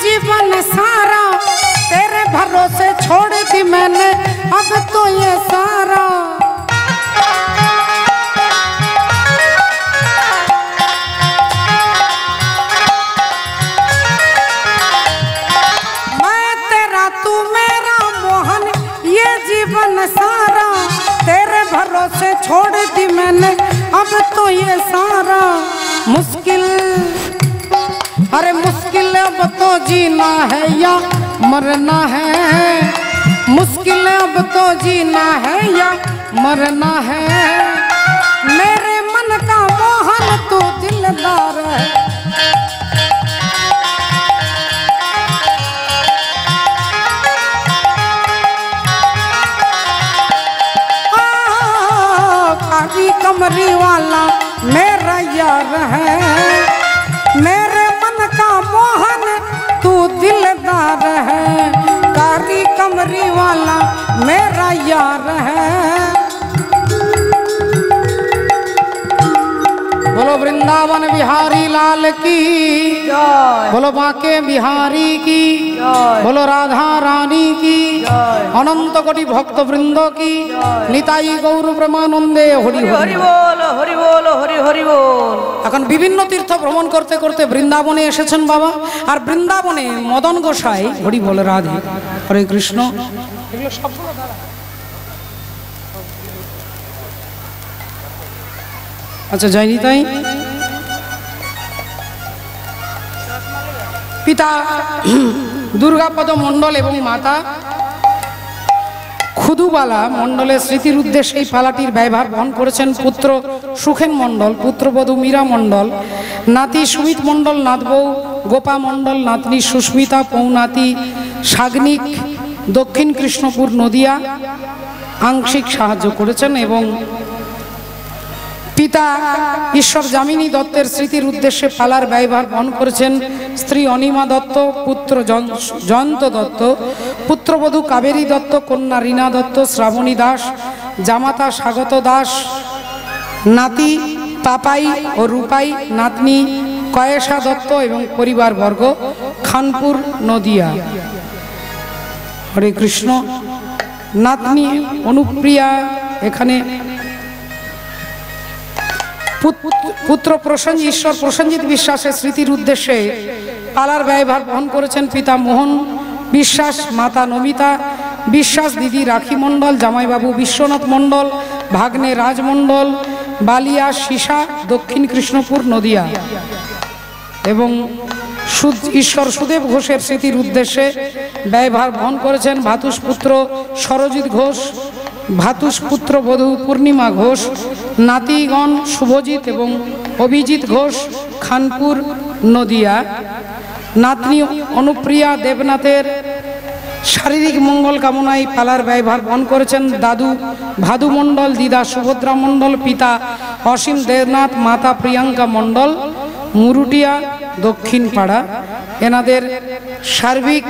जीवन सारा तेरे भरोसे छोड़ दी मैंने अब तो ये सारा, मैं तेरा तू मेरा मोहन ये जीवन सारा तेरे भरोसे छोड़ दी मैंने अब तो ये सारा, मुश्किल अरे मुश्किल अब तो जीना है या मरना है, मुश्किल अब तो जीना है या मरना है, मेरे मन का मोहन तो दिलदार है। कमरी वाला मेरा यार है, मेरे मन का मोहन तू दिलदार है, कारी कमरी वाला मेरा यार है। बोलो वृंदावन बिहारी लाल की जय, बोलो बांके बिहारी की जय, बोलो राधा रानी की जय, अनंत कोटि भक्त वृंद की निताई गौर ब्रह्मानंदे हरि हरि हरि। बोल हरि बोल हरि हरि बोल। এখন বিভিন্ন তীর্থ ভ্রমণ করতে করতে বৃন্দাবনে এসেছেন বাবা, আর বৃন্দাবনে মদন গোসাই হরি বলে রাধে হরে কৃষ্ণ। আচ্ছা যায়নি তাই পিতা দুর্গাপদ মণ্ডল এবং মাতা খুদুবালা মণ্ডলের স্মৃতির উদ্দেশ্যে এই পালাটির ব্যয়ভার বহন করেছেন পুত্র সুখেন মণ্ডল, পুত্রবধূ মীরা মণ্ডল, নাতি সুমিত মণ্ডল, নাতবউ গোপা মণ্ডল, নাতনি সুস্মিতা, পৌনাতি সাগ্নিক, দক্ষিণ কৃষ্ণপুর নদিয়া আংশিক সাহায্য করেছেন। এবং পিতা ঈশ্বর যামিনী দত্তের স্মৃতির উদ্দেশ্যে পালার ব্যয়ভার বহন করেছেন স্ত্রী অনিমা দত্ত, পুত্র জয়ন্ত দত্ত, পুত্রবধূ কাবেরী দত্ত, কন্যা রীনা দত্ত, শ্রাবণী দাস, জামাতা স্বাগত দাস, নাতি পাপাই ও রূপাই, নাতনি কয়েশা দত্ত এবং পরিবারবর্গ খানপুর নদিয়া হরে কৃষ্ণ। নাতনি অনুপ্রিয়া এখানে পুত্র প্রসেনজিৎ ঈশ্বর প্রসেনজিৎ বিশ্বাসের স্মৃতির উদ্দেশ্যে পালার ব্যয়ভার বহন করেছেন পিতা মোহন বিশ্বাস, মাতা নমিতা বিশ্বাস, দিদি রাখি মণ্ডল, জামাইবাবু বিশ্বনাথ মণ্ডল, ভাগ্নে রাজমণ্ডল, বালিয়া সীসা, দক্ষিণ কৃষ্ণপুর নদিয়া। এবং ঈশ্বর সুদেব ঘোষের স্মৃতির উদ্দেশ্যে ব্যয়ভার বহন করেছেন ভাতুষপুত্র সরজিৎ ঘোষ, ভাতুষপুত্র বধূ পূর্ণিমা ঘোষ, নাতিগণ শুভজিৎ এবং অভিজিৎ ঘোষ খানপুর নদিয়া। নাতনি অনুপ্রিয়া দেবনাথের শারীরিক মঙ্গল কামনায় পালার ব্যয়ভার বহন করেছেন দাদু ভাদু মণ্ডল, দিদা সুভদ্রা মণ্ডল, পিতা অসীম দেবনাথ, মাতা প্রিয়াঙ্কা মণ্ডল, মুরুটিয়া দক্ষিণ পাড়া। এনাদের সার্বিক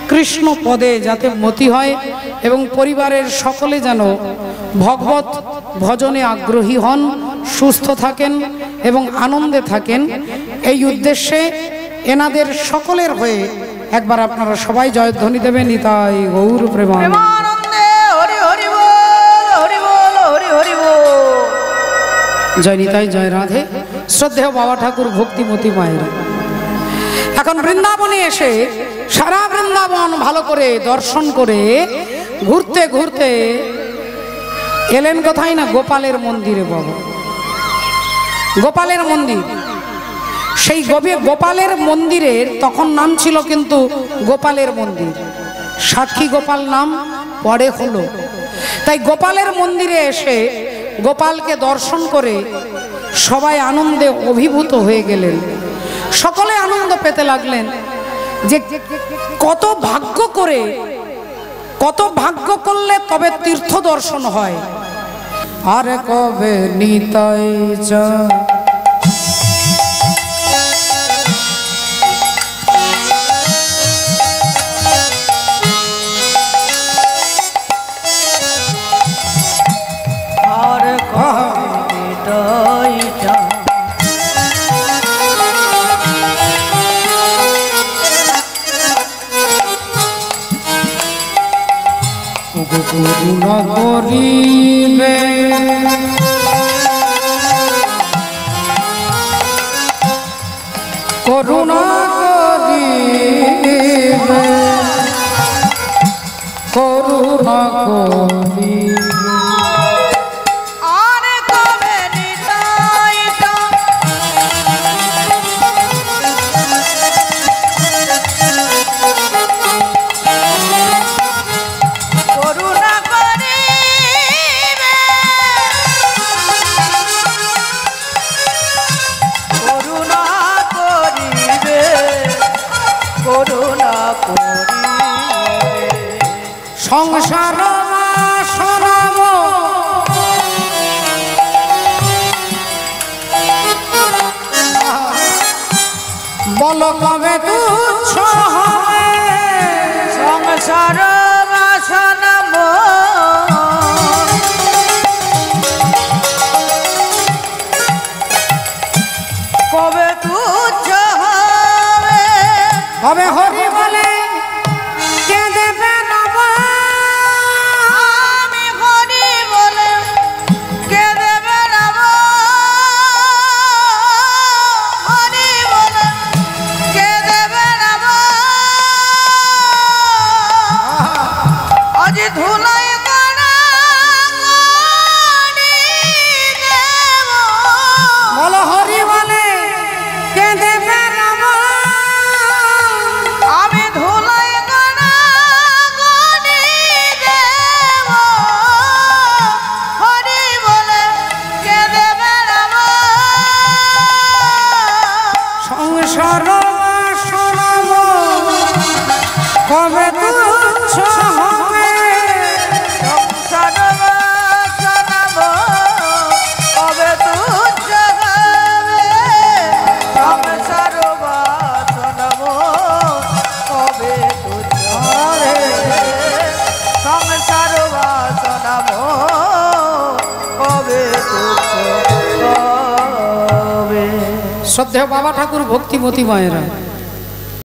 কৃষ্ণ পদে যাতে মতি হয় এবং পরিবারের সকলে যেন ভগবত ভজনে আগ্রহী হন, সুস্থ থাকেন এবং আনন্দে থাকেন, এই উদ্দেশ্যে এনাদের সকলের হয়ে একবার আপনারা সবাই জয়ধ্বনি দেবেন নিতাই গৌর প্রেমানন্দে। প্রেমানন্দে হরি হরি বল হরি বল হরি হরি বল। জয় নিতাই, জয় রাধে। শ্রদ্ধেয় বাবা ঠাকুর ভক্তিমতী মায়ের এখন বৃন্দাবনে এসে সারা বৃন্দাবন ভালো করে দর্শন করে ঘুরতে ঘুরতে এলেন কোথায় না গোপালের মন্দিরে। বাবা গোপালের মন্দির, সেই গোপালের মন্দিরের তখন নাম ছিল কিন্তু গোপালের মন্দির, সাক্ষী গোপাল নাম পরে হলো। তাই গোপালের মন্দিরে এসে গোপালকে দর্শন করে সবাই আনন্দে অভিভূত হয়ে গেলেন, সকলে আনন্দ পেতে লাগলেন যে কত ভাগ্য করলে তবে তীর্থ দর্শন হয়। আর কবে নিতাই যা আর কবে নিতাই যা করুণা করিবে করুণা করিবে করুণা করিবে আর কবে নিতাই যা করুণা করিবে করুণা করিবে করুণা করিবে সংসার মাস বলো কবে তুচ্ছ হবে সংসার বাসনা মোর কবে তুচ্ছ হবে কবে হরি বলে কে দেবে নব আমি হরি বলে কে দেবে নব হরি বলে কে দেবে নব আজ ধুলাই করা দেব বলো হরি বলে কে দেবে নব আমি ধুলাই করা দেব হরি বলে কে দেবে নব সংসার বাসনাম কবে তুচ্ছ হবে সংসার বাসনা মোর কবে তুচ্ছ হবে সংসার বাসনা মোর কবে তুচ্ছ হবে সংসার বাসনা মোর কবে তুচ্ছ হবে শ্রদ্ধেয় বাবা ঠাকুর ভক্তিমতী মায়েরা